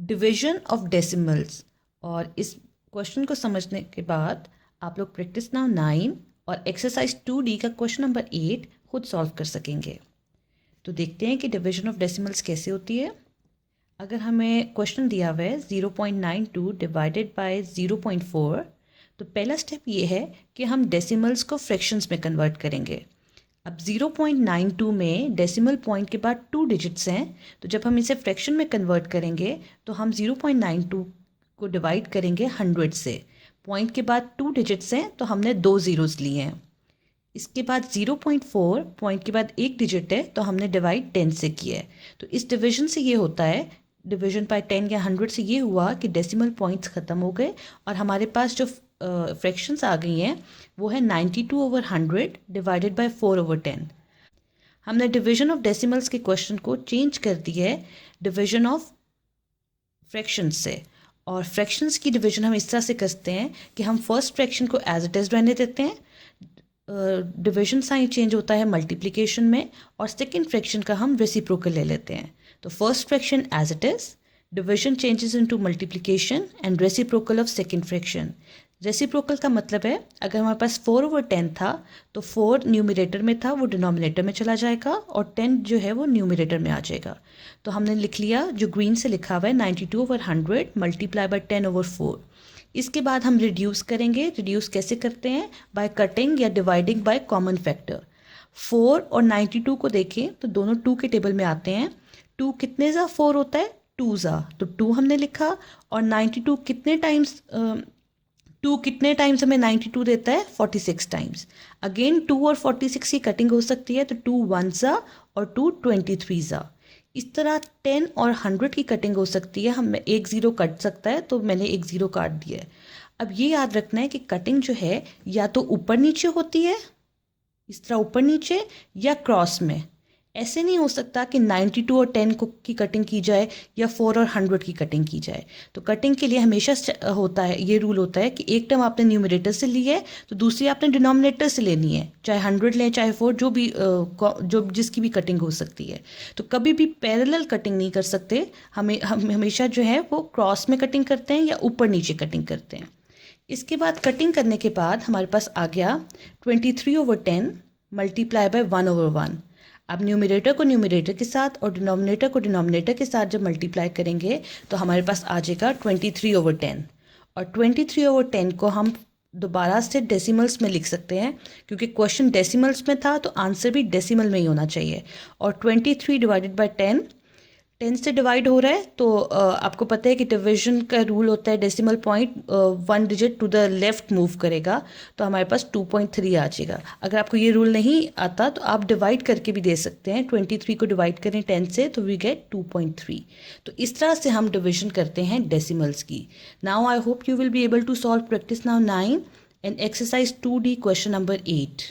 Division of decimals. और इस question को समझने के बाद आप लोग प्रैक्टिस नाउ 9 और एक्सरसाइज 2D का क्वेश्चन नंबर 8 खुद सॉल्व कर सकेंगे। तो देखते हैं कि डिवीजन ऑफ डेसिमल्स कैसे होती है। अगर हमें क्वेश्चन दिया हुआ है 0.92 डिवाइडेड बाय 0.4, तो पहला स्टेप ये है कि हम डेसिमल्स को फ्रैक्शंस में कन्वर्ट करेंगे। अब 0.92 में डेसिमल पॉइंट के बाद 2 डिजिट्स हैं, तो जब हम इसे फ्रैक्शन में कन्वर्ट करेंगे तो हम 0.92 को डिवाइड करेंगे 100 से। पॉइंट के बाद 2 डिजिट्स हैं तो हमने 2 ज़ीरोज़ लिए हैं। इसके बाद 0.4 पॉइंट के बाद 1 डिजिट है तो हमने डिवाइड 10 से किया है। तो इस डिवीजन से ये होता है, डिवीजन बाय 10 या 100 से ये हुआ कि डेसिमल पॉइंट्स ख़त्म हो गए और हमारे पास जो फ्रैक्शंस आ गई हैं वो है 92/100 डिवाइडेड बाय 4/10। हमने डिवीजन ऑफ डेसिमल्स के क्वेश्चन को चेंज कर दिया है डिवीजन ऑफ फ्रैक्शंस से। और फ्रैक्शंस की डिवीजन हम इस तरह से करते हैं कि हम फर्स्ट फ्रैक्शन को एज इट इज़ रहने देते हैं, डिवीजन साइन चेंज होता है मल्टीप्लिकेशन में, और सेकेंड फ्रैक्शन का हम रेसिप्रोकल ले लेते हैं। तो first fraction as it is, division changes into multiplication and reciprocal of second fraction. Reciprocal का मतलब है अगर हमारे पास 4/10 था तो 4 न्यूमरेटर में था, वो डिनोमिनेटर में चला जाएगा और 10 जो है वो न्यूमरेटर में आ जाएगा। तो हमने लिख लिया जो ग्रीन से लिखा हुआ है 92/100 मल्टीप्लाई बाय 10/4। इसके बाद हम रिड्यूस करेंगे। रिड्यूस कैसे करते हैं? बाय कटिंग या डिवाइडिंग बाय कॉमन फैक्टर। 4 और 92 को देखें तो दोनों 2 के टेबल में आते हैं। 2 कितने ज़ा 4 होता है? 2 ज़ा, तो 2 हमने लिखा। और 92 कितने टाइम्स 2 कितने टाइम्स हमें 92 देता है? 46 टाइम्स। अगेन 2 और 46 की कटिंग हो सकती है, तो 2 1 ज़ा और 2 23 ज़ा। इस तरह 10 और 100 की कटिंग हो सकती है। हम एक ज़ीरो कट सकता है, तो मैंने एक ज़ीरो काट दिया है। अब ये याद रखना है कि कटिंग जो है या तो ऊपर नीचे होती है, इस तरह ऊपर नीचे, या क्रॉस में। ऐसे नहीं हो सकता कि 92 और 10 को की कटिंग की जाए या 4 और 100 की कटिंग की जाए। तो कटिंग के लिए हमेशा होता है, ये रूल होता है कि एक टर्म आपने न्यूमरेटर से ली है तो दूसरी आपने डिनोमिनेटर से लेनी है, चाहे 100 लें चाहे 4, जो भी जो जिसकी भी कटिंग हो सकती है। तो कभी भी पैरेलल कटिंग नहीं कर सकते। हम हमेशा जो है वो क्रॉस में कटिंग करते हैं या ऊपर नीचे कटिंग करते हैं। इसके बाद कटिंग करने के बाद हमारे पास आ गया 23/10 मल्टीप्लाई बाय 1/1। अब न्यूमरेटर को न्यूमरेटर के साथ और डिनोमिनेटर को डिनोमिनेटर के साथ जब मल्टीप्लाई करेंगे तो हमारे पास आ जाएगा 23/10। और 23/10 को हम दोबारा से डेसिमल्स में लिख सकते हैं, क्योंकि क्वेश्चन डेसिमल्स में था तो आंसर भी डेसिमल में ही होना चाहिए। और 23 डिवाइडेड बाय 10 से डिवाइड हो रहा है, तो आपको पता है कि डिवीजन का रूल होता है decimal point 1 digit to the left move करेगा, तो हमारे पास 2.3 आ जाएगा। अगर आपको ये रूल नहीं आता तो आप डिवाइड करके भी दे सकते हैं। 23 को डिवाइड करें 10 से तो वी गेट 2.3। तो इस तरह से हम डिवीजन करते हैं डेसिमल्स की। Now I hope you will be able to solve practice now 9 and exercise 2D question number 8।